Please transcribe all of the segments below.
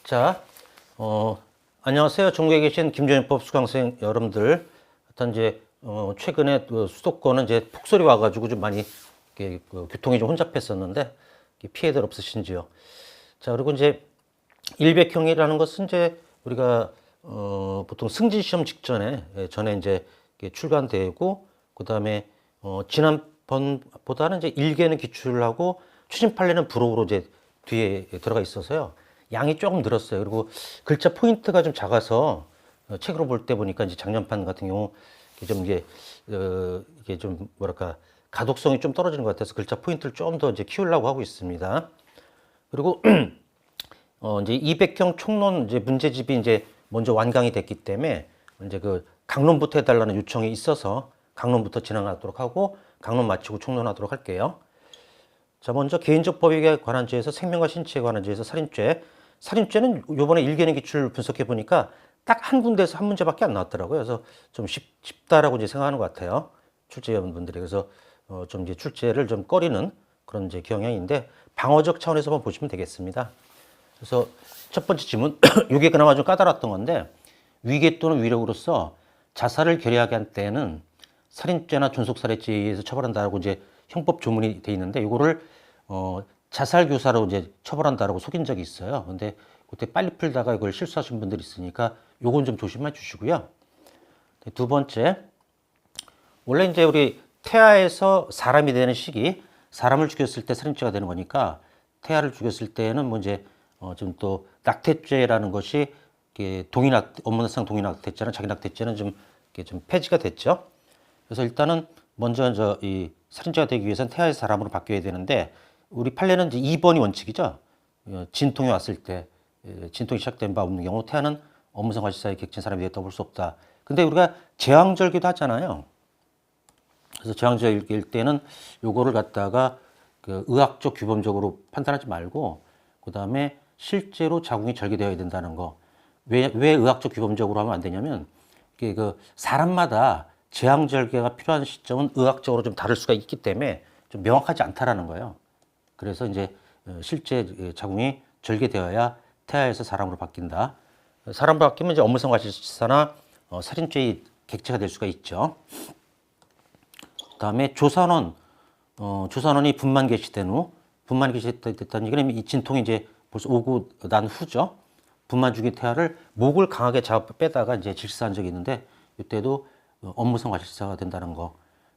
자, 안녕하세요. 전국에 계신 김종현법 수강생 여러분들. 일단 이제 최근에 그 수도권은 이제 폭설이 와가지고 좀 많이 교통이 좀 혼잡했었는데 피해들 없으신지요? 자, 그리고 이제 일백형이라는 것은 이제 우리가 보통 승진 시험 직전에 전에 이제 출간되고 그다음에 지난번보다는 이제 1개는 기출을 하고 최신 판례는 부록으로 이제 뒤에 들어가 있어서요. 양이 조금 늘었어요. 그리고 글자 포인트가 좀 작아서 책으로 볼 때 보니까 이제 작년판 같은 경우 이게 좀 뭐랄까 가독성이 좀 떨어지는 것 같아서 글자 포인트를 좀 더 이제 키우려고 하고 있습니다. 그리고 이제 200형 총론 이제 문제집이 이제 먼저 완강이 됐기 때문에 이제 그 강론부터 해달라는 요청이 있어서 강론부터 진행하도록 하고 강론 마치고 총론하도록 할게요. 자, 먼저 개인적 법익에 관한 죄에서 생명과 신체에 관한 죄에서 살인죄. 살인죄는 요번에 1개년 기출 분석해 보니까 딱 한 군데에서 한 문제밖에 안 나왔더라고요. 그래서 좀 쉽다라고 이제 생각하는 것 같아요. 출제위원분들이. 그래서 좀 이제 출제를 좀 꺼리는 그런 이제 경향인데 방어적 차원에서만 보시면 되겠습니다. 그래서 첫 번째 질문, 이게 그나마 좀 까다로웠던 건데 위계 또는 위력으로서 자살을 결의하게 한 때에는 살인죄나 존속살해죄에 의해서 처벌한다라고 이제 형법 조문이 돼 있는데 이거를 자살교사로 이제 처벌한다라고 속인 적이 있어요. 근데 그때 빨리 풀다가 이걸 실수하신 분들이 있으니까 요건 좀 조심해 주시고요. 두 번째, 원래 이제 우리 태아에서 사람이 되는 시기, 사람을 죽였을 때 살인죄가 되는 거니까 태아를 죽였을 때는 뭐 이제 좀 또 낙태죄라는 것이 업무상 동의낙태죄나 자기낙태죄는 좀 폐지가 됐죠. 그래서 일단은 먼저 이 살인죄가 되기 위해서는 태아에서 사람으로 바뀌어야 되는데 우리 판례는 이제 2번이 원칙이죠. 진통이 왔을 때 진통이 시작된 바 없는 경우 태아는 업무상 과실사에 객친 사람이 되었다고 볼 수 없다. 근데 우리가 제왕절개도 하잖아요. 그래서 제왕절개일 때는 요거를 갖다가 그 의학적 규범적으로 판단하지 말고 그 다음에 실제로 자궁이 절개되어야 된다는 거. 왜 의학적 규범적으로 하면 안 되냐면 이게 그 사람마다 제왕절개가 필요한 시점은 의학적으로 좀 다를 수가 있기 때문에 좀 명확하지 않다라는 거예요. 그래서 이제 실제 자궁이 절개되어야 태아에서 사람으로 바뀐다. 사람으로 바뀌면 이제 업무상 과실치사나 살인죄의 객체가 될 수가 있죠. 그다음에 조산원이 분만 개시된 후 분만 개시됐다는 얘기는 이 진통이 이제 벌써 오고 난 후죠. 분만 죽인 태아를 목을 강하게 잡아 빼다가 이제 질사한 적이 있는데 이때도 업무상 과실치사가 된다는 거.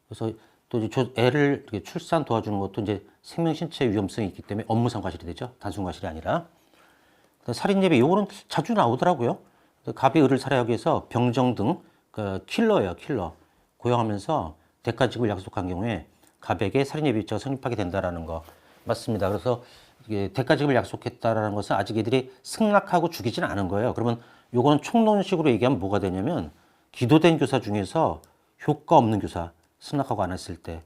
그래서 또 이제 애를 출산 도와주는 것도 이제 생명 신체 위험성이 있기 때문에 업무상 과실이 되죠. 단순 과실이 아니라. 살인 예비 요거는 자주 나오더라고요. 갑이 을을 살해하기 위해서 병정 등 킬러예요, 킬러. 고용하면서 대가 지급을 약속한 경우에 갑에게 살인 예비죄가 성립하게 된다라는 거 맞습니다. 그래서 이게 대가 지급을 약속했다라는 것은 아직 이들이 승낙하고 죽이지는 않은 거예요. 그러면 요거는 총론식으로 얘기하면 뭐가 되냐면 기도된 교사 중에서 효과 없는 교사 승낙하고 안 했을 때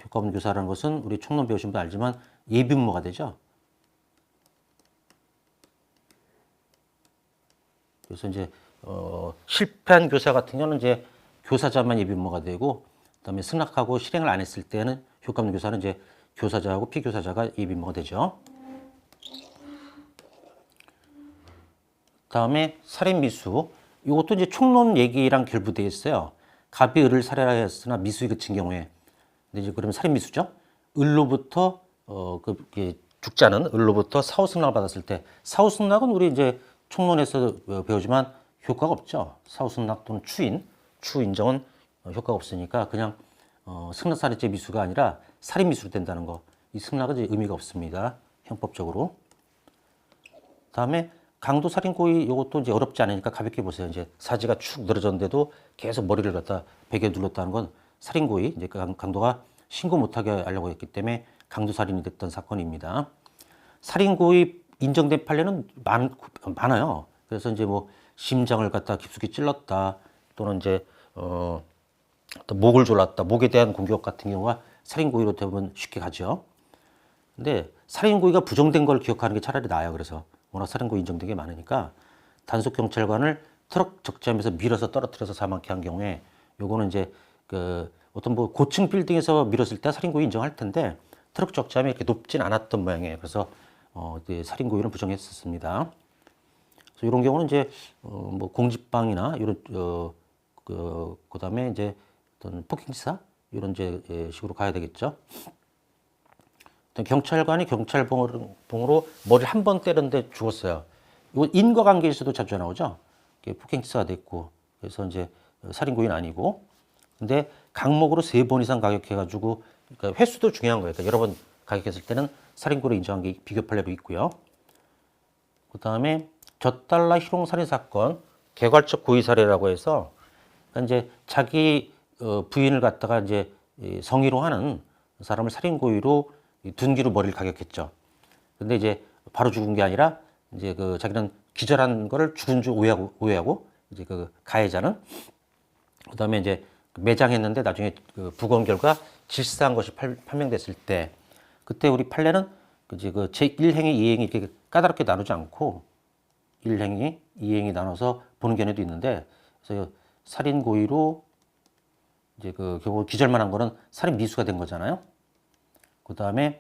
효과 없는 교사라는 것은 우리 총론 배우신 분 알지만 예비분모가 되죠. 그래서 이제 실패한 교사 같은 경우는 이제 교사자만 예비분모가 되고 그다음에 승낙하고 실행을 안 했을 때는 효과 없는 교사는 이제 교사자하고 피교사자가 예비분모가 되죠. 그다음에 살인 미수 이것도 이제 총론 얘기랑 결부되어 있어요. 갑이 을을 살해하였으나 미수에 그친 경우에 근데 이제 그러면 살인 미수죠. 을로부터 죽자는 을로부터 사후승낙을 받았을 때 사후승낙은 우리 이제 총론에서 배우지만 효과가 없죠. 사후승낙 또는 추 인정은 효과가 없으니까 그냥 승낙살인죄 미수가 아니라 살인 미수로 된다는 거. 이 승낙은 이제 의미가 없습니다. 형법적으로. 다음에 강도 살인 고의 이것도 이제 어렵지 않으니까 가볍게 보세요. 이제 사지가 축 늘어졌는데도 계속 머리를 갖다 베개 눌렀다는 건 살인 고의. 이제 강도가 신고 못하게 하려고 했기 때문에 강도 살인이 됐던 사건입니다. 살인 고의 인정된 판례는 많아요. 그래서 이제 뭐 심장을 갖다 깊숙이 찔렀다 또는 이제 또 목을 졸랐다. 목에 대한 공격 같은 경우가 살인 고의로 대부분 쉽게 가죠. 근데 살인 고의가 부정된 걸 기억하는 게 차라리 나아요. 그래서 워낙 살인 고의 인정된 게 많으니까 단속 경찰관을 트럭 적재하면서 밀어서 떨어뜨려서 사망케 한 경우에 요거는 이제 어떤 뭐 고층 빌딩에서 밀었을 때 살인 고의 인정할 텐데 트럭 적재함이 이렇게 높진 않았던 모양이에요. 그래서 살인 고의는 부정했었습니다. 그래서 이런 경우는 이제 뭐 공직방이나 이런 그다음에 이제 어떤 폭행치사 이런 이제 식으로 가야 되겠죠. 경찰관이 경찰봉으로 머리를 한 번 때렸는데 죽었어요. 이거 인과관계에서도 자주 나오죠. 폭행치사가 됐고, 그래서 이제 살인고의는 아니고, 근데 강목으로 3번 이상 가격해가지고, 그러니까 횟수도 중요한 거예요. 그러니까 여러 번 가격했을 때는 살인고로 인정한 게 비교 판례로 있고요. 그 다음에 젖달라 희롱 살인 사건, 개괄적 고의 사례라고 해서, 그러니까 이제 자기 부인을 갖다가 이제 성희롱 하는 사람을 살인고의로 둔기로 머리를 가격했죠. 근데 이제 바로 죽은 게 아니라 이제 그 자기는 기절한 거를 죽은 줄 오해하고 이제 그 가해자는 그다음에 이제 매장했는데 나중에 그 부검 결과 질사한 것이 판명됐을 때 그때 우리 판례는 이제 그 제1행위, 2행위 이렇게 까다롭게 나누지 않고 1행위, 2행위 나눠서 보는 견해도 있는데 그래서 살인 고의로 이제 그 결국 기절만 한 거는 살인 미수가 된 거잖아요. 그 다음에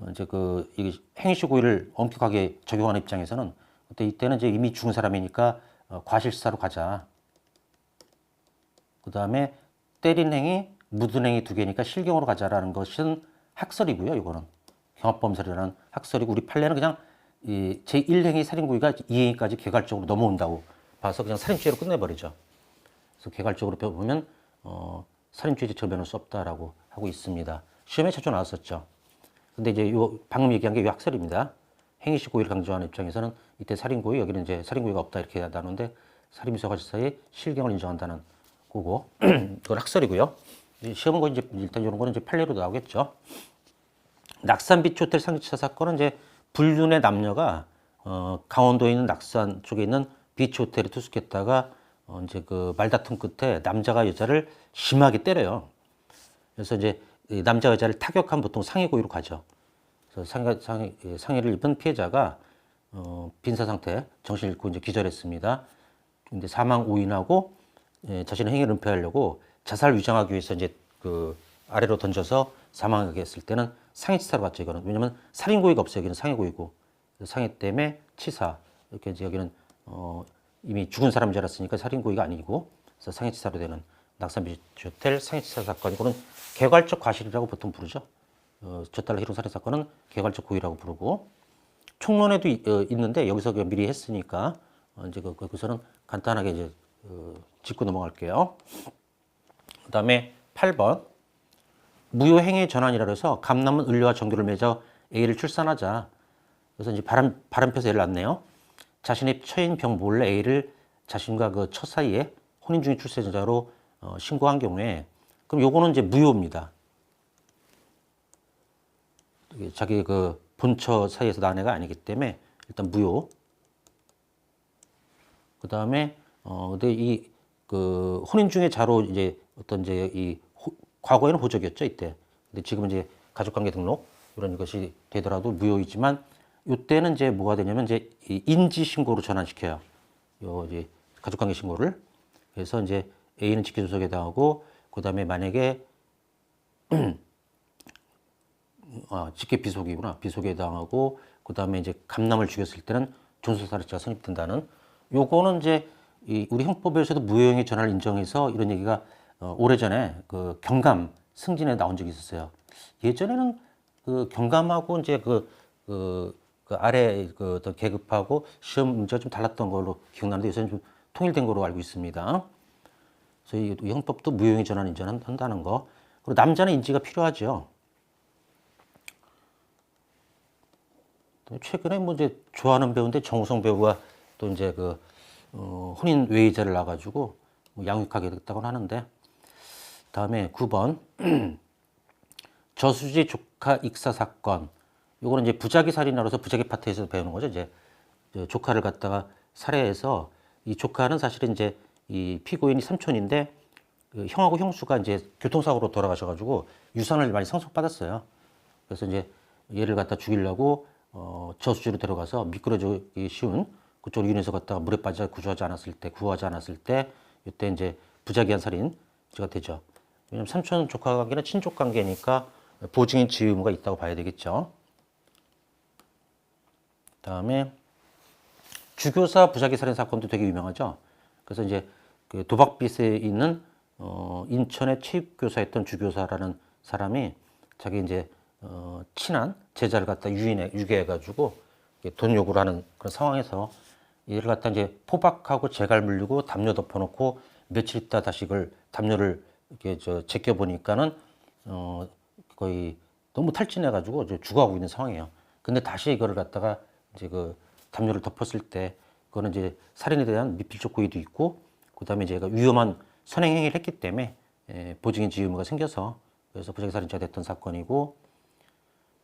이제 그 행위시 고의를 엄격하게 적용하는 입장에서는 그때 이때는 이제 이미 죽은 사람이니까 과실사로 가자. 그 다음에 때린 행위, 묻은 행위 2개니까 실경으로 가자라는 것은 학설이고요. 이거는 경합범살이라는 학설이고 우리 판례는 그냥 이 제1행위 살인고의가 2행위까지 개괄적으로 넘어온다고 봐서 그냥 살인죄로 끝내버리죠. 그래서 개괄적으로 보면 살인죄 처벌할 수 없다라고 하고 있습니다. 시험에 자주 나왔었죠. 근데 이제 요 방금 얘기한 게 요 학설입니다. 행위시 고의를 강조하는 입장에서는 이때 살인고의, 여기는 이제 살인고의가 없다 이렇게 나누는데 살인미수과실사의 실경을 인정한다는 거고 그건 학설이고요. 시험은 거 이제 일단 이런 거는 이제 판례로 나오겠죠. 낙산비치 호텔 상기차 사건은 이제 불륜의 남녀가 강원도에 있는 낙산 쪽에 있는 비치 호텔에 투숙했다가 이제 그 말다툼 끝에 남자가 여자를 심하게 때려요. 그래서 이제 남자 여자를 타격한 보통 상해 고의로 가죠. 그래서 상해를 입은 피해자가 빈사 상태, 정신 잃고 이제 기절했습니다. 근데 사망 오인하고 자신의 행위를 은폐하려고 자살 위장하기 위해서 이제 그 아래로 던져서 사망하게 했을 때는 상해치사로 봤죠. 이거는 왜냐면 살인 고의가 없어요. 여기는 상해 고의고 상해 때문에 치사 이렇게 이제 여기는 이미 죽은 사람인 줄 알았으니까 살인 고의가 아니고 그래서 상해치사로 되는 낙산비치 호텔 상해치사 사건 이거는 개괄적 과실이라고 보통 부르죠. 젖달라 희롱 살인 사건은 개괄적 고의라고 부르고 총론에도 있는데 여기서 미리 했으니까 이제 거기서는 간단하게 이제 짚고 넘어갈게요. 그다음에 8번 무효행위 전환이라 해서 감남은 을류와 정교를 맺어 A를 출산하자. 그래서 이제 바람 펴서 A를 낳네요. 자신의 처인 병 몰래 A를 자신과 그 처 사이에 혼인 중인 출생자로 신고한 경우에 그럼 요거는 이제 무효입니다. 자기 그 본처 사이에서 난 애가 아니기 때문에 일단 무효. 그 다음에 근데 이 그 혼인 중의 자로 이제 어떤 이제 과거에는 호적이었죠 이때. 근데 지금은 이제 가족관계 등록 이런 것이 되더라도 무효이지만 이때는 이제 뭐가 되냐면 이제 인지 신고로 전환시켜요. 요 이제 가족관계 신고를. 그래서 이제 A는 직계조속에 당하고 그 다음에 만약에 직계 비속이구나. 비속에 당하고 그 다음에 이제 감남을 죽였을 때는 존속살인죄가 성립된다는. 요거는 이제 우리 형법에서도 무효행위 전환을 인정해서 이런 얘기가 오래전에 그 경감 승진에 나온 적이 있었어요. 예전에는 그 경감하고 이제 그 아래 그 더 계급하고 시험 문제가 좀 달랐던 걸로 기억나는데 요새는 좀 통일된 걸로 알고 있습니다. 그래서 이 형법도 무효행위 전환 인정한다는 거. 그리고 남자는 인지가 필요하죠. 최근에 뭐 이제 좋아하는 배우인데 정우성 배우가 또 이제 그 혼인 외의자를 낳아가지고 뭐 양육하게 됐다고 하는데 다음에 9번 저수지 조카 익사 사건. 요거는 이제 부작위 살인으로서 부작위 파트에서 배우는 거죠. 이제 조카를 갖다가 살해해서 이 조카는 사실은 이제 이 피고인이 삼촌인데 그 형하고 형수가 이제 교통사고로 돌아가셔가지고 유산을 많이 상속받았어요. 그래서 이제 얘를 갖다 죽이려고 저수지로 데려가서 미끄러지기 쉬운 그쪽으로 인해서 갖다가 물에 빠져 구하지 않았을 때 이때 이제 부작위한 살인죄가 되죠. 왜냐면 삼촌 조카 관계는 친족 관계니까 보증인 지휘 의무가 있다고 봐야 되겠죠. 다음에 주교사 부작위 살인 사건도 되게 유명하죠. 그래서 이제 그 도박빚에 있는 인천의 체육교사였던 주교사라는 사람이 자기 이제 친한 제자를 갖다 유괴해가지고 돈 요구를 하는 그런 상황에서 얘를 갖다 이제 포박하고 재갈 물리고 담요 덮어놓고 며칠 있다 다시 그걸 담요를 이렇게 제껴 보니까는 거의 너무 탈진해가지고 이제 죽어가고 있는 상황이에요. 근데 다시 이거를 갖다가 이제 그 담요를 덮었을 때 그거는 이제 살인에 대한 미필적 고의도 있고 그다음에 이제 위험한 선행 행위를 했기 때문에 보증인지 의무가 생겨서 그래서 부작위 살인죄가 됐던 사건이고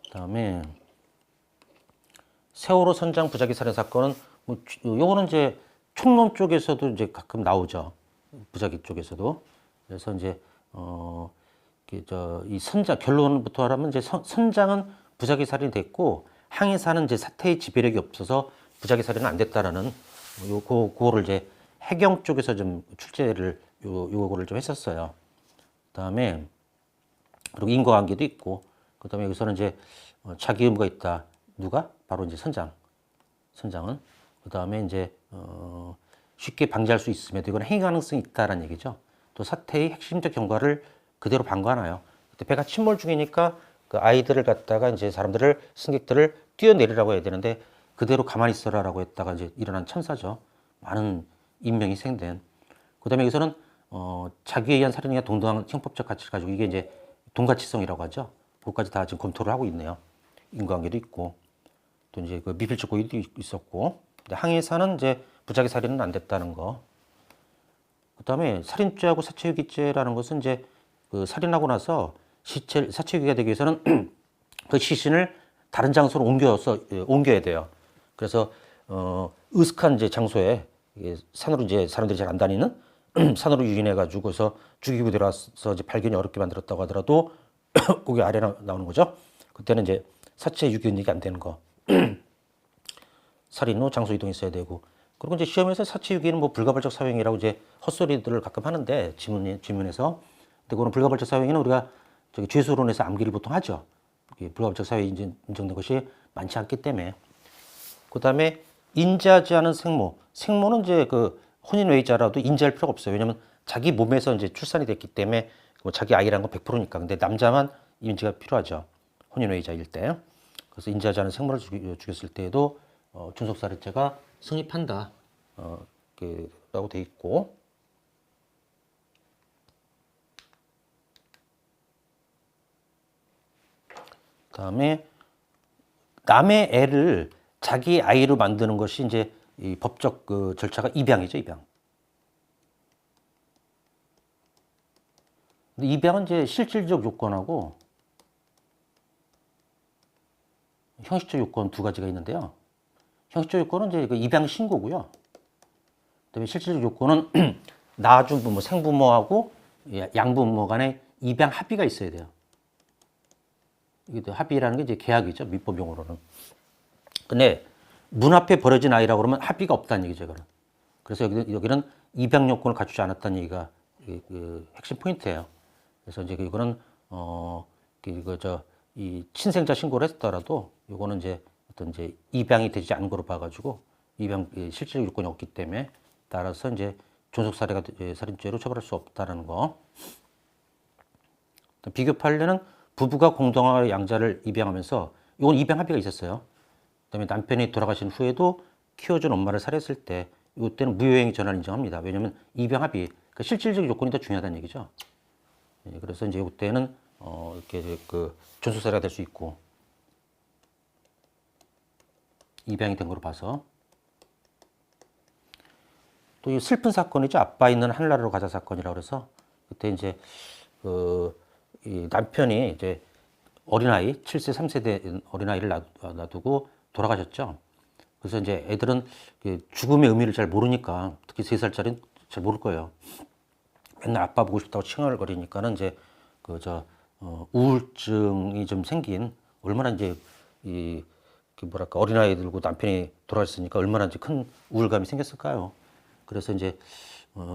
그다음에 세월호 선장 부작위 살인 사건은 뭐 요거는 이제 총론 쪽에서도 이제 가끔 나오죠. 부작위 쪽에서도. 그래서 이제 이 선장 결론부터 하라면 이제 선장은 부작위 살인이 됐고 항해사는 이제 사태의 지배력이 없어서 부작위 살인은 안 됐다라는 그거를 이제 해경 쪽에서 좀 출제를 요거를 좀 했었어요. 그다음에 그리고 인과관계도 있고 그다음에 여기서는 이제 자기 의무가 있다. 누가? 바로 이제 선장은 그다음에 이제 쉽게 방지할 수 있음에도 이건 행위 가능성이 있다라는 얘기죠. 또 사태의 핵심적 경과를 그대로 방관하여 그때 배가 침몰 중이니까 그 아이들을 갖다가 이제 사람들을 승객들을 뛰어내리라고 해야 되는데 그대로 가만히 있어라라고 했다가 이제 일어난 참사죠. 많은 인명이 희생된. 그다음에 여기서는 자기에 의한 살인이나 동등한 형법적 가치를 가지고 이게 이제 동가치성이라고 하죠. 그것까지 다 지금 검토를 하고 있네요. 인과관계도 있고 또 이제 그 미필적 고의도 있었고 항해사는 이제 부작위 살인은 안 됐다는 거. 그다음에 살인죄하고 사체유기죄라는 것은 이제 그 살인하고 나서 사체유기가 되기 위해서는 그 시신을 다른 장소로 옮겨야 돼요. 그래서 으슥한 이제 장소에 산으로 이제 사람들이 잘 안 다니는 산으로 유인해 가지고서 죽이고 들어와서 이제 발견이 어렵게 만들었다고 하더라도 거기 아래 나오는 거죠. 그때는 이제 사체 유기가 안 되는 거. 살인 후 장소 이동했어야 되고. 그리고 이제 시험에서 사체 유기는 뭐 불가발적 사형이라고 이제 헛소리들을 가끔 하는데 지문에서. 근데 그거는 불가발적 사형에는 우리가 저기 죄수론에서 암기를 보통 하죠. 불가발적 사형이 인정된 것이 많지 않기 때문에. 그다음에 인지하지 않은 생모. 생모는 이제 그 혼인외자라도 인지할 필요가 없어요. 왜냐면 자기 몸에서 이제 출산이 됐기 때문에 뭐 자기 아이라는 건 100%니까. 근데 남자만 인지가 필요하죠. 혼인외자일 때. 그래서 인지하지 않은 생모를 죽였을 때에도 준속살인죄가 성립한다. 라고 돼 있고. 그다음에 남의 애를 자기 아이로 만드는 것이 이제 이 법적 그 절차가 입양이죠, 입양. 근데 입양은 이제 실질적 요건하고 형식적 요건 두 가지가 있는데요. 형식적 요건은 이제 그 입양 신고고요. 그다음에 실질적 요건은 낳아준 부모, 생부모하고 양부모 간에 입양 합의가 있어야 돼요. 이게 합의라는 게 이제 계약이죠, 민법 용어로는. 근데 문 앞에 버려진 아이라고 그러면 합의가 없다는 얘기죠, 이거는. 그래서 여기는 입양 요건을 갖추지 않았다는 얘기가 그 핵심 포인트예요. 그래서 이제 이거는 이 친생자 신고를 했더라도 이거는 이제 어떤 이제 입양이 되지 않은 거로 봐가지고 입양 실질적 요건이 없기 때문에 따라서 이제 존속 살인죄로 처벌할 수 없다는 거. 비교 판례는 부부가 공동화의 양자를 입양하면서 이건 입양 합의가 있었어요. 그다음에 남편이 돌아가신 후에도 키워준 엄마를 살해했을 때 이때는 무효행위 전환을 인정합니다. 왜냐하면 입양 합의, 그러니까 실질적 요건이 더 중요하다는 얘기죠. 그래서 이제 이때는 이렇게 그 존속살해가 될 수 있고 입양이 된 거로 봐서. 또 이 슬픈 사건이죠. 아빠 있는 하늘나라로 가자 사건이라고 그래서 그때 이제 이 남편이 이제 어린아이 7세 3세대 어린아이를 놔두고 돌아가셨죠. 그래서 이제 애들은 죽음의 의미를 잘 모르니까 특히 3살짜리는 잘 모를 거예요. 맨날 아빠 보고 싶다고 칭얼거리니까는 이제 우울증이 좀 생긴 얼마나 이제 뭐랄까 어린아이들고 남편이 돌아가셨으니까 얼마나 이제 큰 우울감이 생겼을까요. 그래서 이제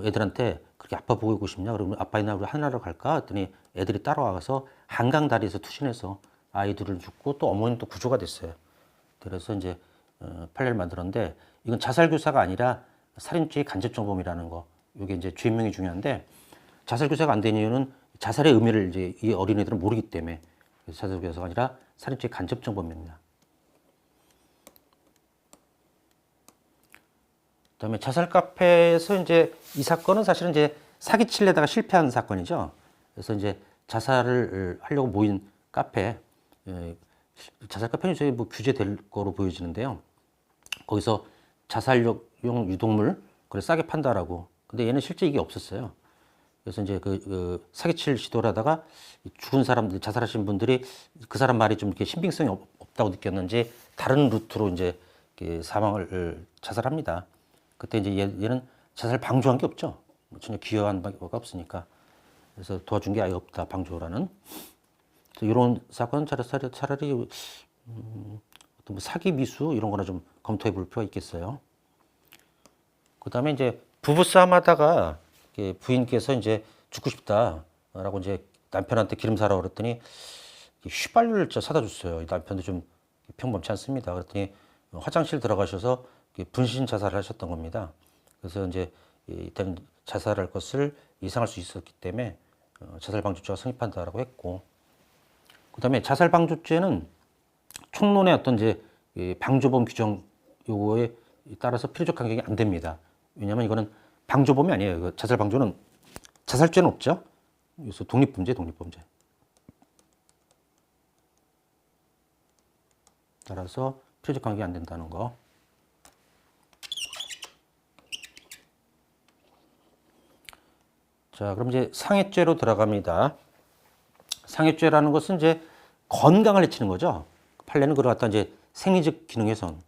애들한테 그렇게 아빠 보고 싶냐? 그러면 아빠 있나 우리 하늘나라로 갈까? 했더니 애들이 따라와서 한강 다리에서 투신해서 아이들을 죽고 또 어머니도 구조가 됐어요. 그래서 이제 판례를 만들었는데 이건 자살 교사가 아니라 살인죄의 간접 정범이라는 거. 이게 이제 죄명이 중요한데 자살 교사가 안 된 이유는 자살의 의미를 이제 이 어린이들은 모르기 때문에 그래서 자살 교사가 아니라 살인죄의 간접 정범입니다. 그다음에 자살 카페에서 이제 이 사건은 사실은 이제 사기치려다가 실패한 사건이죠. 그래서 이제 자살을 하려고 모인 카페, 자살 카페는 이제 뭐 규제될 거로 보여지는데요. 거기서 자살용 유독물 그래 싸게 판다라고. 근데 얘는 실제 이게 없었어요. 그래서 이제 사기칠 시도를 하다가 죽은 사람들, 자살하신 분들이 그 사람 말이 좀 이렇게 신빙성이 없다고 느꼈는지 다른 루트로 이제 사망을 자살합니다. 그때 이제 얘는 자살 방조한 게 없죠. 전혀 기여한 바가 없으니까. 그래서 도와준 게 아예 없다, 방조라는. 이런 사건은 차라리 어떤 뭐 사기 미수 이런 거나 좀 검토해 볼 필요가 있겠어요. 그 다음에 이제 부부싸움 하다가 부인께서 이제 죽고 싶다라고 이제 남편한테 기름 사라고 그랬더니 휘발유를 사다 줬어요. 남편도 좀 평범치 않습니다. 그랬더니 화장실 들어가셔서 분신 자살을 하셨던 겁니다. 그래서 이제 일단 자살할 것을 예상할 수 있었기 때문에 자살 방조죄가 성립한다라고 했고, 그다음에 자살 방조죄는 총론의 어떤 이제 방조범 규정 요거에 따라서 필요적 간격이 안 됩니다. 왜냐하면 이거는 방조범이 아니에요. 자살 방조는 자살죄는 없죠. 그래서 독립범죄. 따라서 필요적 간격이 안 된다는 거. 자, 그럼 이제 상해죄로 들어갑니다. 상해죄라는 것은 이제 건강을 해치는 거죠. 판례는 그걸 갖다 이제 생리적 기능 훼손,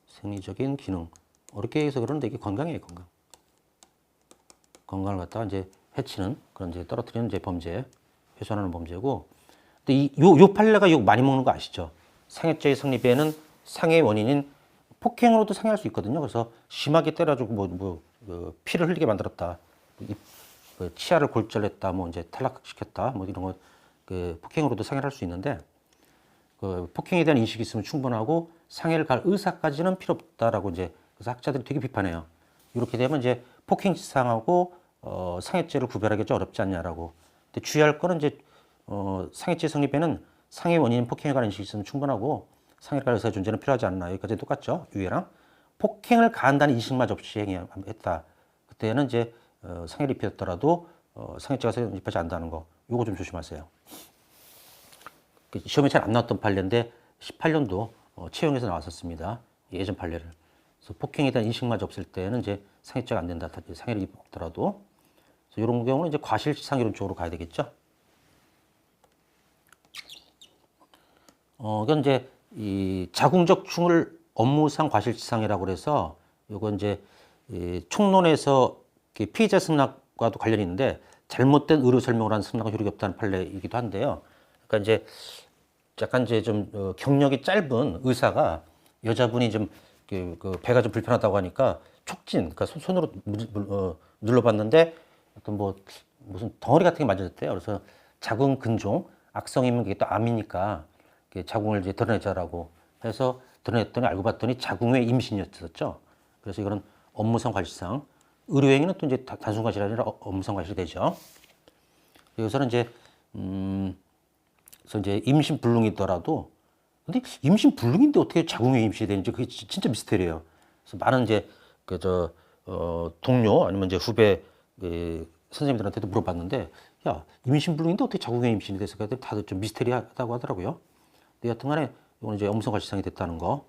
생리적인 기능 어렵게 해서 그러는데 이게 건강이에요, 건강. 건강을 갖다가 이제 해치는 그런 이제 떨어뜨리는 이제 범죄, 훼손하는 범죄고. 근데 요 판례가 욕 많이 먹는 거 아시죠? 상해죄의 성립에는 상해의 원인인 폭행으로도 상해할 수 있거든요. 그래서 심하게 때려주고 피를 흘리게 만들었다. 치아를 골절했다, 뭐 이제 탈락시켰다, 뭐 이런 거 폭행으로도 상해를 할 수 있는데 폭행에 대한 인식이 있으면 충분하고 상해를 갈 의사까지는 필요 없다라고 이제 그래서 학자들이 되게 비판해요. 이렇게 되면 이제 폭행치상하고 상해죄를 구별하기 좀 어렵지 않냐라고. 근데 주의할 거는 이제 상해죄 성립에는 상해 원인인 폭행에 관한 인식이 있으면 충분하고 상해를 갈 의사의 존재는 필요하지 않나. 여기까지 똑같죠. 유예랑 폭행을 가한다는 인식마저 없이 행했다. 그때는 이제 상해를 입혔더라도 상해죄가 성립하지 않는다는 거. 요거 좀 조심하세요. 시험에 잘 안 나왔던 판례인데 18년도 채용에서 나왔었습니다. 예전 판례를. 그래서 폭행에 대한 인식마저 없을 때는 이제 상해죄가 안 된다. 상해를 입더라도. 이런 경우는 이제 과실치상 이런 쪽으로 가야 되겠죠. 이건 이제 이 자궁적 충을 업무상 과실치상이라고 그래서 이건 이제 총론에서 피의자 승낙과도 관련이 있는데 잘못된 의료 설명을 한 승낙은 효력이 없다는 판례이기도 한데요. 그러니까 이제 약간 이제 좀 경력이 짧은 의사가 여자분이 좀 배가 좀 불편하다고 하니까 촉진, 그러니까 손으로 눌러봤는데 어떤 뭐 무슨 덩어리 같은 게 맞아졌대요. 그래서 자궁 근종, 악성이면 그게 또 암이니까 자궁을 이제 드러내자라고 해서 드러냈더니 알고 봤더니 자궁의 임신이었었죠. 그래서 이거는 업무상 과실상, 의료행위는 또 이제 단순 과실이 아니라 업무상 과실이 되죠. 여기서는 이제 그래서 이제 임신 불능이더라도, 근데 임신 불능인데 어떻게 자궁에 임신이 되는지 그게 진짜 미스테리예요. 그래서 많은 이제 동료 아니면 이제 후배 선생님들한테도 물어봤는데, 야, 임신 불능인데 어떻게 자궁에 임신이 됐을까? 다들 좀 미스테리하다고 하더라고요. 근데 여튼간에 이거는 이제 업무상 과실상이 됐다는 거.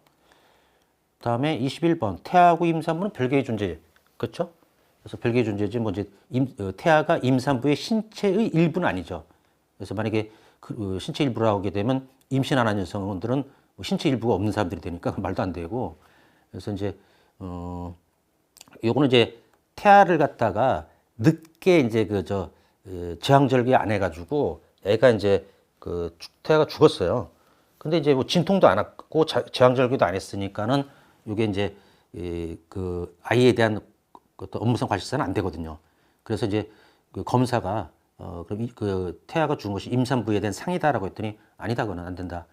다음에 21번 태아하고 임산부는 별개의 존재, 그렇죠? 그래서 별개의 존재지 뭐 이제 태아가 임산부의 신체의 일부는 아니죠. 그래서 만약에 신체 일부라고 하게 되면 임신 안 한 여성들은 뭐 신체 일부가 없는 사람들이 되니까 말도 안 되고. 그래서 이제 요거는 이제 태아를 갖다가 늦게 이제 제왕절개 안 해가지고 애가 이제 태아가 죽었어요. 근데 이제 뭐 진통도 안 왔고 제왕절개도 안 했으니까는 요게 이제 아이에 대한 업무상 과실상은 안 되거든요. 그래서 이제 검사가 그럼 태아가 죽은 것이 임산부에 대한 상이다라고 했더니 아니다, 그거는 안 된다.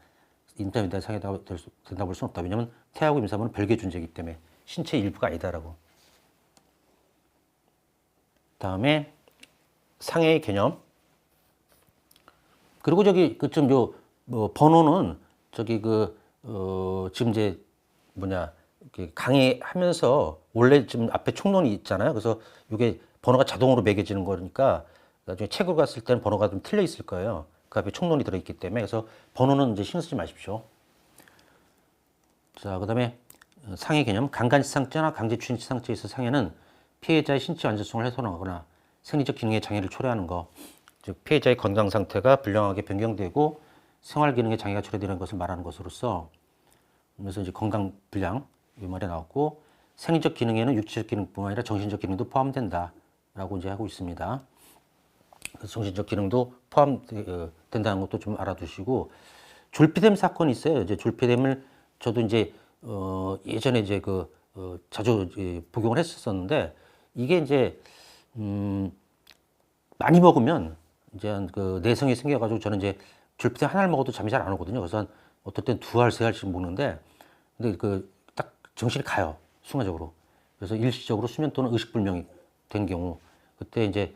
인터넷 상해가 된다고 볼 수는 없다. 왜냐하면 태하고 임산부는 별개의 존재이기 때문에 신체 일부가 아니다라고. 다음에 상해의 개념. 그리고 저기 그좀 요 뭐 번호는 저기 지금 이제 뭐냐 강의하면서 원래 지금 앞에 총론이 있잖아요. 그래서 이게 번호가 자동으로 매겨지는 거니까 나중에 책으로 갔을 때는 번호가 좀 틀려 있을 거예요. 그 앞에 총론이 들어있기 때문에. 그래서 번호는 이제 신경 쓰지 마십시오. 자, 그다음에 상해 개념. 강간치상죄나 강제추행치상죄에서 상해는 피해자의 신체 완전성을 훼손하거나 생리적 기능의 장애를 초래하는 거, 즉 피해자의 건강 상태가 불량하게 변경되고 생활 기능에 장애가 초래되는 것을 말하는 것으로서, 그래서 이제 건강 불량 이 말에 나왔고, 생리적 기능에는 육체적 기능뿐만 아니라 정신적 기능도 포함된다라고 이제 하고 있습니다. 그래서 정신적 기능도 포함된다는 것도 좀 알아두시고, 졸피뎀 사건이 있어요. 이제 졸피뎀을 저도 이제 예전에 이제 자주 복용을 했었는데, 이게 이제 많이 먹으면 이제 내성이 생겨가지고 저는 이제 졸피뎀 하나를 먹어도 잠이 잘 안 오거든요. 그래서 어떨 땐 2알, 3알씩 먹는데, 근데 딱 정신이 가요. 순간적으로. 그래서 일시적으로 수면 또는 의식불명이 된 경우, 그때 이제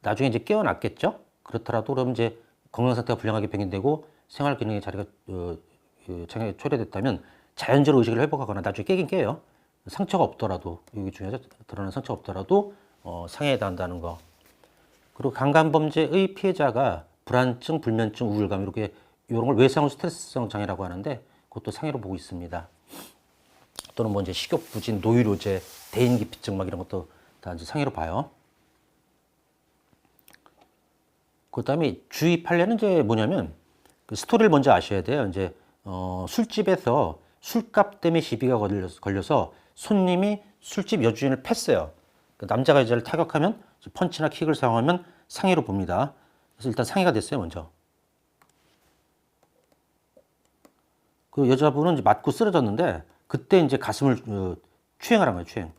나중에 이제 깨어났겠죠. 그렇더라도 그럼 이제 건강 상태가 불량하게 변경되고 생활 기능의 자리가 장애가 초래됐다면 자연적으로 의식을 회복하거나 나중에 깨긴 깨요. 상처가 없더라도, 이게 중요하죠. 드러나는 상처가 없더라도 상해에 해당한다는 거. 그리고 강간범죄의 피해자가 불안증, 불면증, 우울감 이렇게 이런 걸 외상 후 스트레스성 장애라고 하는데 그것도 상해로 보고 있습니다. 또는 뭐 이제 식욕 부진, 노이로제, 대인기피증 막 이런 것도 다 이제 상해로 봐요. 그다음에 주의 판례는 이제 뭐냐면 그 스토리를 먼저 아셔야 돼요. 이제 술집에서 술값 때문에 시비가 걸려서 손님이 술집 여주인을 팼어요. 그 남자가 여자를 타격하면 펀치나 킥을 사용하면 상해로 봅니다. 그래서 일단 상해가 됐어요, 먼저. 그 여자분은 이제 맞고 쓰러졌는데 그때 이제 가슴을 추행을 한 거예요, 추행.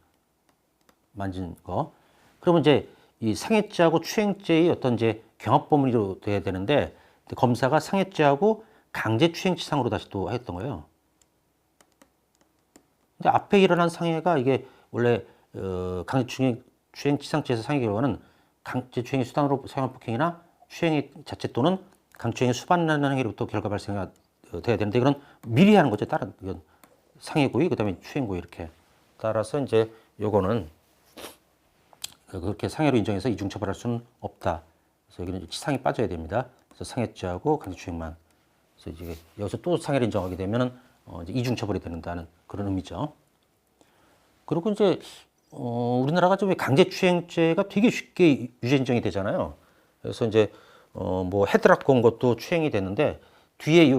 만진 거. 그러면 이제 이 상해죄하고 추행죄의 어떤 이제 경합범위로 돼야 되는데 검사가 상해죄하고 강제추행치상으로 다시 또 했던 거예요. 근데 앞에 일어난 상해가 이게 원래 강제추행치상죄에서 상해 결과는 강제추행의 수단으로 사용한 폭행이나 추행의 자체 또는 강추행의 수반하는 행위로부터 결과 발생가 돼야 되는데 이건 미리 하는 거죠. 다른 이건 상해고의 그다음에 추행고의 이렇게 따라서 이제 요거는 그렇게 상해로 인정해서 이중 처벌할 수는 없다. 그래서 여기는 치상이 빠져야 됩니다. 그래서 상해죄하고 강제추행만. 그래서 이제 여기서 또 상해를 인정하게 되면은 이제 이중 처벌이 된다는 그런 의미죠. 그리고 이제 우리나라가 좀 강제추행죄가 되게 쉽게 유죄 인정이 되잖아요. 그래서 이제 뭐 헤드락 건 것도 추행이 됐는데 뒤에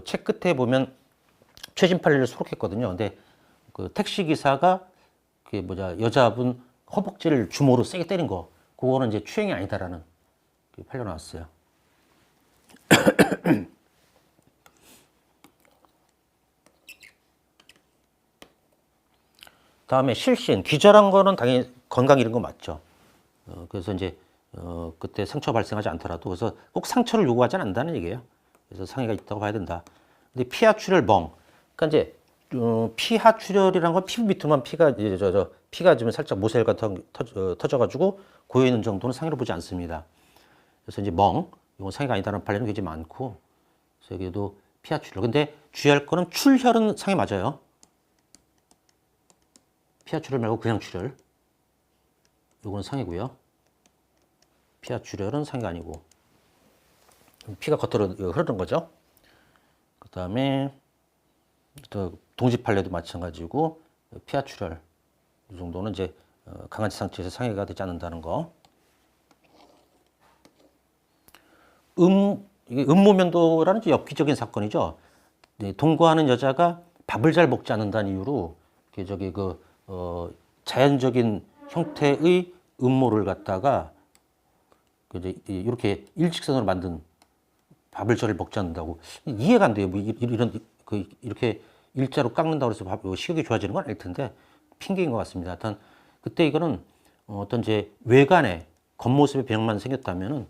책 끝에 보면 최신 판례를 수록했거든요. 근데 그 택시 기사가 그 여자분 허벅지를 주먹으로 세게 때린 거, 그거는 이제 추행이 아니다라는 판례 나왔어요. 다음에 실신, 기절한 거는 당연히 건강 잃은 거 맞죠. 그래서 이제 그때 상처 발생하지 않더라도 그래서 꼭 상처를 요구하지 않는다는 얘기예요. 그래서 상해가 있다고 봐야 된다. 근데 피하출혈 멍, 그러니까 이제 피하출혈이란 건 피부 밑으로만 피가 이제 피가 좀 살짝 모세혈 같은 터져가지고 고여 있는 정도는 상해로 보지 않습니다. 그래서 이제 멍, 이건 상해가 아니다라는 판례는 굉장히 많고, 그래서 여기도 피하출혈. 근데 주의할 거는 출혈은 상해 맞아요. 피하출혈 말고 그냥 출혈. 이거는 상해고요. 피하출혈은 상해가 아니고 피가 겉으로 흐르는 거죠. 그 다음에 동지 판례도 마찬가지고 피하출혈 이 정도는 이제 강아지 상처에서 상해가 되지 않는다는 거. 이게 음모면도라는 엽기적인 사건이죠. 동거하는 여자가 밥을 잘 먹지 않는다는 이유로 자연적인 형태의 음모를 갖다가 이제 이렇게 일직선으로 만든 밥을 잘 먹지 않는다고 이해가 안 돼요. 뭐 이런 이렇게 일자로 깎는다고 해서 식욕이 좋아지는 건 아닐 텐데 핑계인 것 같습니다. 하여튼 그때 이거는 어떤 이제 외관에 겉모습의 병만 생겼다면은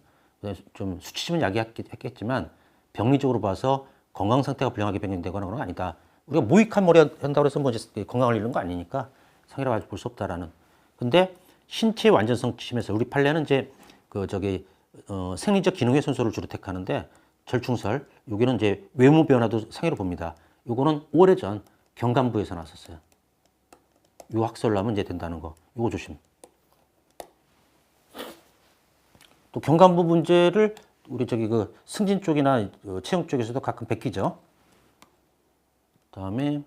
좀 수치심은 야기했겠지만 병리적으로 봐서 건강 상태가 불량하게 변경되거나 그런 건 아니다. 우리가 무익한 머리 한다고 해서 뭐 이제 건강을 잃는 거 아니니까 상해라고 볼 수 없다라는. 근데 신체 완전성 침해서 우리 판례는 이제 생리적 기능의 손실을 주로 택하는데 절충설 여기는 이제 외모 변화도 상해로 봅니다. 요거는 오래전 경감부에서 나왔었어요. 요 학설로 하면 이제 된다는 거. 요거 조심. 또 경감부 문제를 우리 승진 쪽이나 채용 쪽에서도 가끔 베끼죠. 그다음에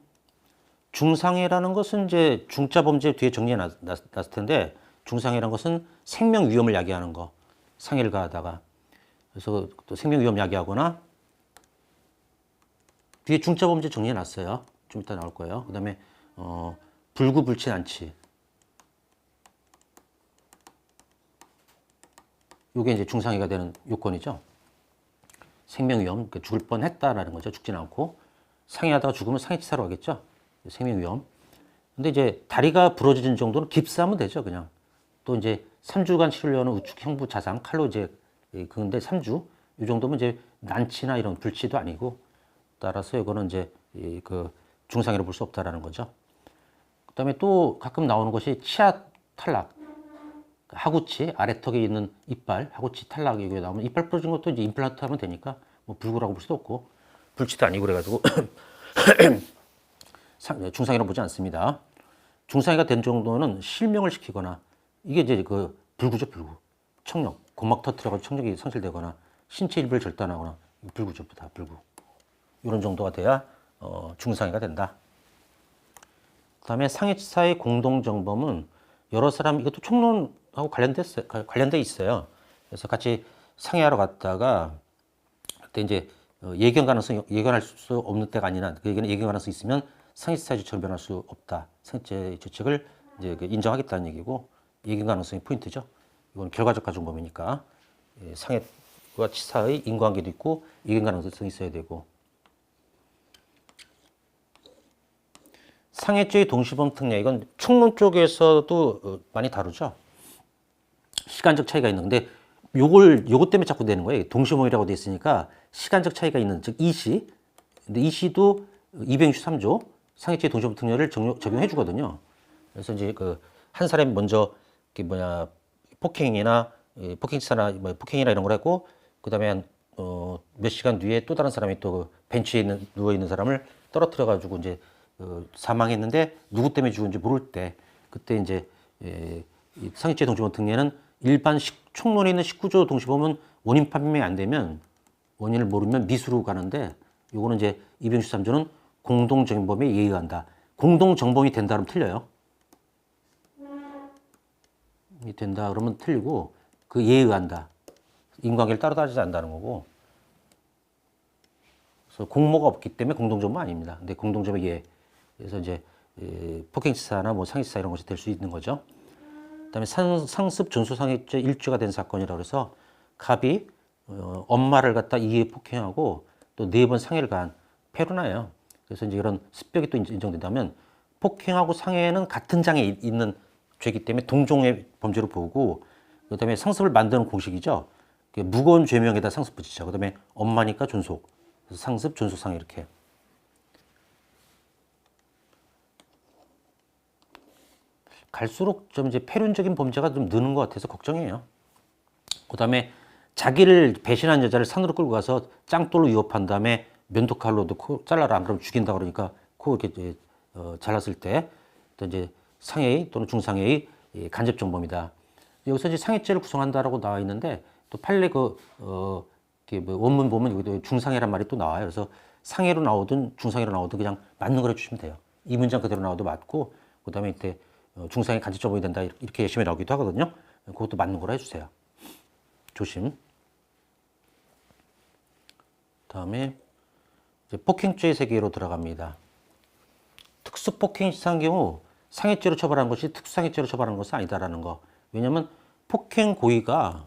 중상해라는 것은 이제 중자 범죄 뒤에 정리해 놨을 텐데 중상해라는 것은 생명 위험을 야기하는 거. 상해를 가하다가 그래서 또 생명 위험 야기하거나 뒤에 중자 범죄 정리해 놨어요. 좀 이따 나올 거예요. 그다음에 불구불친 안치. 이게 이제 중상해가 되는 요건이죠. 생명 위험, 그러니까 죽을 뻔했다라는 거죠. 죽지는 않고 상해하다가 죽으면 상해치사로 하겠죠. 생명 위험. 근데 이제 다리가 부러지는 정도는 깁스하면 되죠, 그냥. 또 이제 3주간 치료를 하는 우측 형부 자상 칼로 이제 그런데 3주 이 정도면 이제 난치나 이런 불치도 아니고 따라서 이거는 이제 그 중상해로 볼 수 없다라는 거죠. 그다음에 또 가끔 나오는 것이 치아 탈락. 하구치 아래턱에 있는 이빨 하구치 탈락이 나오면 이빨 부러진 것도 이제 임플란트 하면 되니까 뭐 불구라고 볼 수도 없고 불치도 아니고 그래가지고 중상해로 보지 않습니다. 중상해가 된 정도는 실명을 시키거나 이게 이제 그 불구죠, 불구. 청력, 고막 터트려서 청력이 상실되거나 신체 일부를 절단하거나 불구죠, 다 불구. 이런 정도가 돼야 중상해가 된다. 그다음에 상해치사의 공동정범은 여러 사람 이것도 총론하고 관련돼 있어요. 그래서 같이 상해하러 갔다가 그때 이제 예견할 수 없는 때가 아니라 그 얘기는 예견 가능성이 있으면 상해치사의 주체로 변할 수 없다. 상해치사의 주체를 이제 인정하겠다는 얘기고 예견 가능성이 포인트죠. 이건 결과적 가중범위니까 상해와 치사의 인과관계도 있고 예견 가능성이 있어야 되고 상해죄의 동시범 특례 이건 총론 쪽에서도 많이 다루죠. 시간적 차이가 있는 근데 요것 때문에 자꾸 되는 거예요. 동시범이라고 돼 있으니까 시간적 차이가 있는 즉 이시. 근데 이시도 263조 상해죄의 동시범 특례를 적용해 주거든요. 그래서 이제 한 사람이 먼저 폭행이나 폭행치사나 폭행이나 이런 걸 했고 그다음에 몇 시간 뒤에 또 다른 사람이 또 벤치에 누워 있는 사람을 떨어뜨려 가지고 이제 사망했는데 누구 때문에 죽은지 모를 때 그때 이제 상해죄 동시범 특례는 일반 총론에 있는 19조 동시범은 원인 판명이 안 되면 원인을 모르면 미수로 가는데 요거는 이제 263조는 공동정범에 예의한다. 공동정범이 된다 그러면 틀려요. 된다 그러면 틀리고 그 예의한다. 인과관계를 따로 따지지 않는다는 거고. 그래서 공모가 없기 때문에 공동정범 아닙니다. 근데 공동정범의 예. 그래서 이제 폭행치사나 뭐 상해치사 이런 것이 될 수 있는 거죠. 그다음에 상습 전수상해죄 1주가 된 사건이라고 해서 갑이 엄마를 갖다 이에 폭행하고 또 4번 상해를 가한 패로나예요. 그래서 이제 이런 습벽이 또 인정된다면 폭행하고 상해는 같은 장에 있는 죄이기 때문에 동종의 범죄로 보고 그다음에 상습을 만드는 공식이죠. 무거운 죄명에다 상습 붙이죠. 그다음에 엄마니까 존속. 그래서 상습, 존속, 상해 이렇게. 갈수록 좀 이제 폐륜적인 범죄가 좀 느는 것 같아서 걱정이에요. 그다음에 자기를 배신한 여자를 산으로 끌고 가서 짱돌로 위협한 다음에 면도칼로도 코 잘라라 안 그러면 죽인다 그러니까 코 이렇게 잘랐을 때 또 이제 상해의 또는 중상해의 간접 정범이다. 여기서 이제 상해죄를 구성한다라고 나와 있는데 또 판례 원문 보면 여기도 중상해란 말이 또 나와요. 그래서 상해로 나오든 중상해로 나오든 그냥 맞는 걸 해주시면 돼요. 이 문장 그대로 나와도 맞고 그다음에 이때 중상해 간접 정범이 된다 이렇게 열심히 나오기도 하거든요. 그것도 맞는 거로 해주세요. 조심. 다음에 이제 폭행죄의 세계로 들어갑니다. 특수폭행치사한 경우 상해죄로 처벌하는 것이 특수상해죄로 처벌하는 것은 아니다라는 거. 왜냐하면 폭행 고의가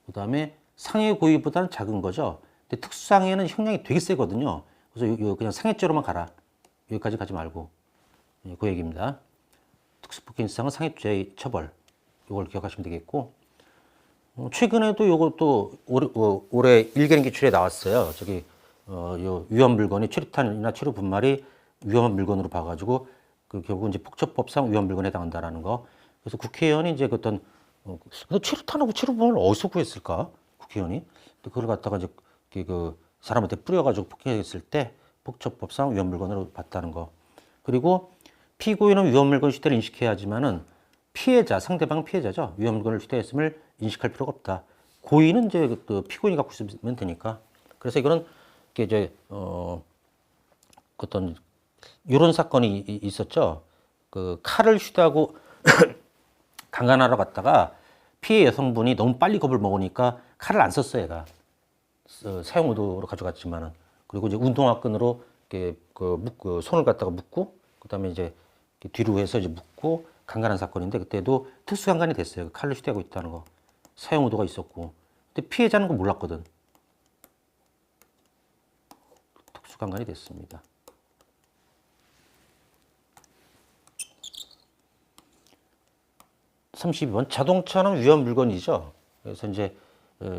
그다음에 상해 고의보다는 작은 거죠. 근데 특수상해는 형량이 되게 세거든요. 그래서 그냥 상해죄로만 가라. 여기까지 가지 말고 그 얘기입니다. 특수폭행치사는 상해죄의 처벌. 이걸 기억하시면 되겠고 최근에도 요것도 올해 일개년 기출에 나왔어요. 요 위험 물건이 최루탄이나 최루 분말이 위험한 물건으로 봐가지고 결국 이제 폭처법상 위험 물건에 해당한다라는 거. 그래서 국회의원이 이제 근데 최루탄하고 최루 분말을 어디서 구했을까? 국회의원이. 근데 그걸 갖다가 이제 사람한테 뿌려가지고 폭행했을 때 폭처법상 위험 물건으로 봤다는 거. 그리고 피고인은 위험 물건 휴대를 인식해야 하지만은 상대방 피해자죠. 위험 물건을 휴대했음을 인식할 필요가 없다. 고의는 이제 피고인이 갖고 있으면 되니까. 그래서 이거는 이제 어떤 이런 사건이 있었죠. 칼을 휴대하고 강간하러 갔다가 피해 여성분이 너무 빨리 겁을 먹으니까 칼을 안 썼어요, 얘가. 사용 의도로 가져갔지만은. 그리고 이제 운동화 끈으로 손을 갖다가 묶고, 그 다음에 이제 뒤로 해서 이제 묶고 강간한 사건인데, 그때도 특수 강간이 됐어요. 칼을 휴대하고 있다는 거. 사용 의도가 있었고. 근데 피해자는 그거 몰랐거든. 특수 강간이 됐습니다. 32번 자동차는 위험 물건이죠. 그래서 이제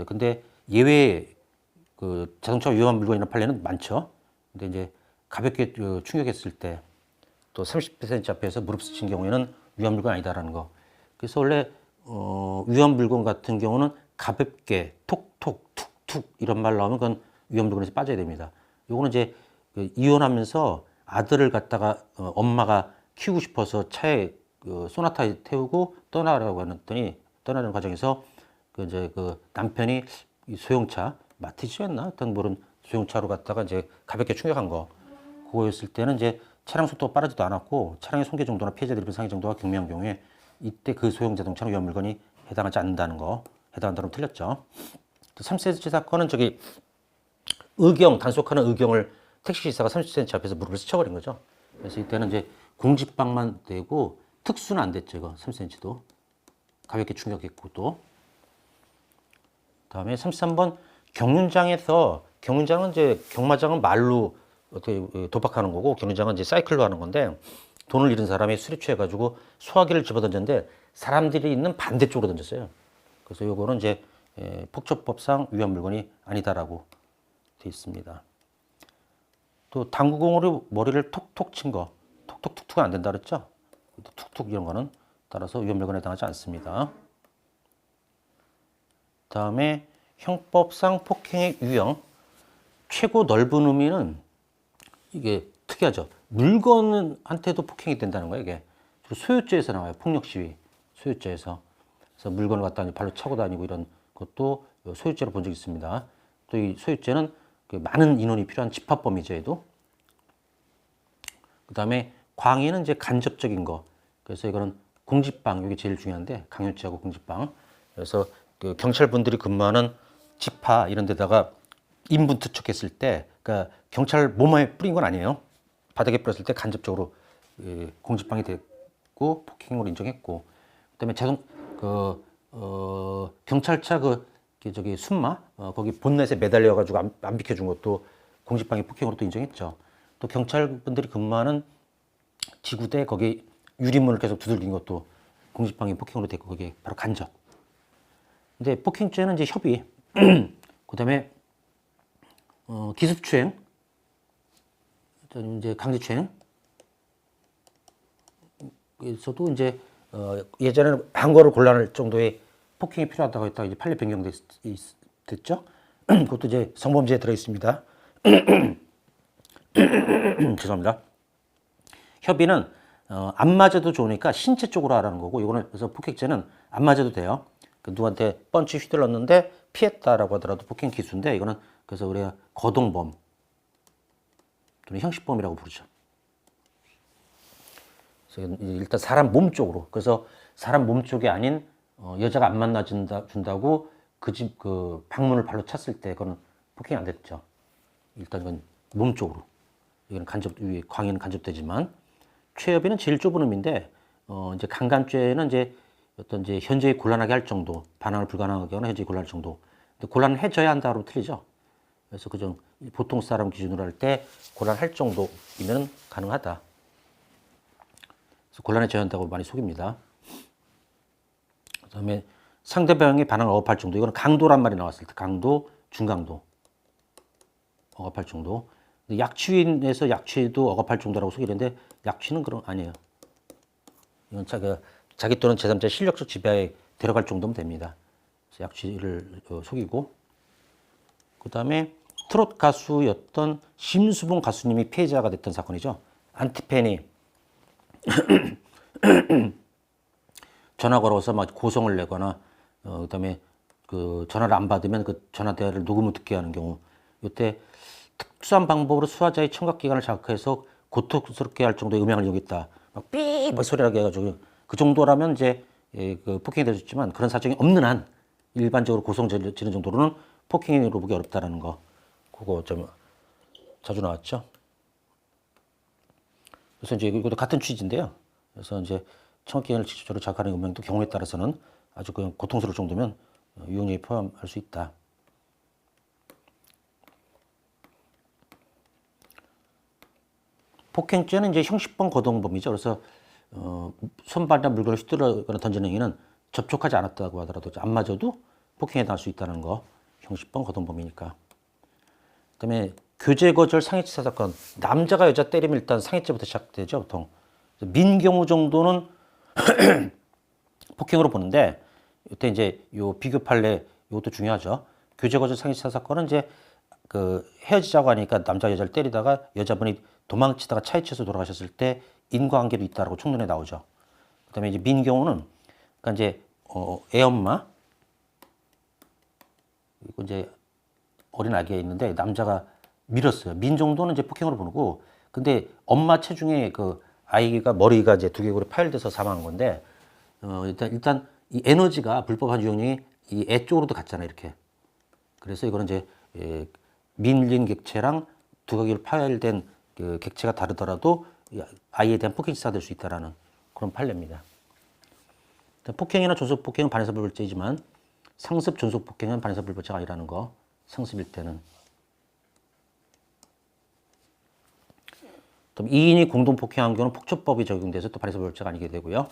근데 예외 자동차 위험 물건이라는 판례는 많죠. 근데 이제 가볍게 충격했을 때 또 30cm 앞에서 무릎 스친 경우에는 위험 물건 아니다라는 거. 그래서 원래 위험 물건 같은 경우는 가볍게 톡톡 툭툭 이런 말 나오면 그건 위험 물건에서 빠져야 됩니다. 요거는 이제 이혼하면서 아들을 갖다가 엄마가 키우고 싶어서 차에 소나타에 태우고 떠나라고 했더니 떠나는 과정에서 남편이 이 소형차 마티즈였나 하여튼 모른 소형차로 갔다가 이제 가볍게 충격한 거. 그거였을 때는 이제 차량 속도가 빠르지도 않았고 차량의 손괴 정도나 피해자들 입은 상해 정도가 경미한 경우에 이때 그 소형 자동차는 위험 물건이 해당하지 않는다는 거. 해당한다면 틀렸죠. 3cm 사건은 단속하는 의경을 택시기사가 30cm 앞에서 무릎을 스쳐버린 거죠. 그래서 이때는 이제 공직방만 되고 특수는 안 됐죠. 이거 3cm도 가볍게 충격했고. 또 다음에 33번 경륜장은 이제 경마장은 말로 어떻게 도박하는 거고, 경륜장은 이제 사이클로 하는 건데, 돈을 잃은 사람이 술에 취해가지고 소화기를 집어던졌는데 사람들이 있는 반대쪽으로 던졌어요. 그래서 요거는 이제 폭처법상 위험 물건이 아니다라고 돼 있습니다. 또 당구공으로 머리를 톡톡 친 거, 톡톡툭툭은 안 된다 그랬죠? 툭툭 이런 거는 따라서 위험 물건에 해당하지 않습니다. 다음에 형법상 폭행의 유형, 최고 넓은 의미는 이게 특이하죠. 물건한테도 폭행이 된다는 거예요. 이게 소유죄에서 나와요. 폭력 시위 소유죄에서. 그래서 물건을 갖다 발로 차고 다니고 이런 것도 소유죄로 본 적이 있습니다. 또 이 소유죄는 많은 인원이 필요한 집합범이죠. 얘도. 그 다음에 광해는 이제 간접적인 거. 그래서 이거는 공직방, 이게 제일 중요한데, 강요죄하고 공직방. 그래서 경찰분들이 근무하는 지파 이런 데다가 인분 투척했을 때, 그러니까 경찰 몸에 뿌린 건 아니에요. 바닥에 뿌렸을 때 간접적으로 공직방이 됐고 폭행으로 인정했고, 그다음에 경찰차 순마 거기 본넷에 매달려 가지고 안 비켜준 것도 공직방위 폭행으로 또 인정했죠. 또 경찰분들이 근무하는 지구대 거기 유리문을 계속 두들긴 것도 공직방위 폭행으로 됐고, 그게 바로 간접. 근데 폭행죄는 이제 협의, 그다음에 기습추행, 이제 강제추행. 에서도 이제 예전에는 항거를 곤란할 정도의 폭행이 필요하다고 했다가 이제 판례 변경됐죠. 그것도 이제 성범죄에 들어 있습니다. 죄송합니다. 협의는 안 맞아도 좋으니까 신체 쪽으로 하라는 거고, 이거는 그래서 폭행죄는 안 맞아도 돼요. 누구한테 펀치 휘둘렀는데 피했다라고 하더라도 폭행 기수인데, 이거는 그래서 우리가 거동범 또는 형식범이라고 부르죠. 그래서 일단 사람 몸 쪽으로, 그래서 사람 몸 쪽이 아닌 여자가 안 만나준다고 그 방문을 발로 찼을 때 그거는 폭행이 안 됐죠. 일단 이건 몸 쪽으로. 이거는 광해는 간접되지만, 최협의는 제일 좁은 의미인데, 이제 강간죄는 이제 현재에 곤란하게 할 정도, 반항을 불가능하게 하거나 현재에 곤란할 정도. 근데 곤란을 해줘야 한다로 틀리죠. 그래서 보통 사람 기준으로 할 때 곤란할 정도이면 가능하다. 그래서 곤란해져야 한다고 많이 속입니다. 그다음에 상대방의 반응을 억압할 정도. 이거는 강도란 말이 나왔을 때 강도, 중강도 억압할 정도. 약취인에서 약취도 억압할 정도라고 소개했는데 약취는 그런 아니에요. 이건 자기 또는 제3자의 실력적 지배에 데려갈 정도면 됩니다. 그래서 약취를 속이고 그 다음에 트롯 가수였던 심수봉 가수님이 피해자가 됐던 사건이죠. 안티팬이 전화 걸어서 막 고성을 내거나 그다음에 그 전화를 안 받으면 그 전화 대화를 녹음을 듣게 하는 경우 이때 특수한 방법으로 수화자의 청각기관을 자극해서 고통스럽게 할 정도의 음향을 이용했다. 막 삐! 막 소리 나게 해가지고 그 정도라면 이제 그 폭행이 될 수 있지만 그런 사정이 없는 한 일반적으로 고성 지르는 정도로는 폭행으로 보기 어렵다라는 거. 그거 좀 자주 나왔죠. 그래서 이제 이것도 같은 취지인데요. 그래서 이제 청각기관을 직접적으로 자극하는 음향도 경우에 따라서는 아주 그냥 고통스러울 정도면 유형에 포함할 수 있다. 폭행죄는 이제 형식범 거동범이죠. 그래서 손발이나 물건을 휘두르거나 던지는 행위는 접촉하지 않았다고 하더라도 안 맞아도 폭행에 당할 수 있다는 거. 형식범 거동범이니까. 그다음에 교제 거절 상해치사 사건. 남자가 여자 때리면 일단 상해죄부터 시작되죠, 보통. 민경우 정도는 폭행으로 보는데 이때 이제 요 비교 판례 이것도 중요하죠. 교제 거절 상해치사 사건은 이제 그 헤어지자고 하니까 남자 여자를 때리다가 여자분이 도망치다가 차에 치여서 돌아가셨을 때 인과관계도 있다라고 총론에 나오죠. 그다음에 이제 민경우는 그러니까 이제 애 엄마 그리고 이제 어린 아기가 있는데 남자가 밀었어요. 민 정도는 이제 폭행으로 보고 근데 엄마 체중에 그 아이가 머리가 이제 두개골이 파열돼서 사망한 건데 일단 이 에너지가 불법한 유형이 이 애 쪽으로도 갔잖아요, 이렇게. 그래서 이거는 이제 밀린 객체랑 두개골 파열된 그 객체가 다르더라도 아이에 대한 폭행치사가 될 수 있다라는 그런 판례입니다. 폭행이나 존속 폭행은 반에서 불벌죄이지만 상습 존속 폭행은 반에서 불벌죄가 아니라는 거. 상습일 때는. 또 2인이 공동 폭행한 경우는 폭처법이 적용돼서 또 반에서 불벌죄가 아니게 되고요.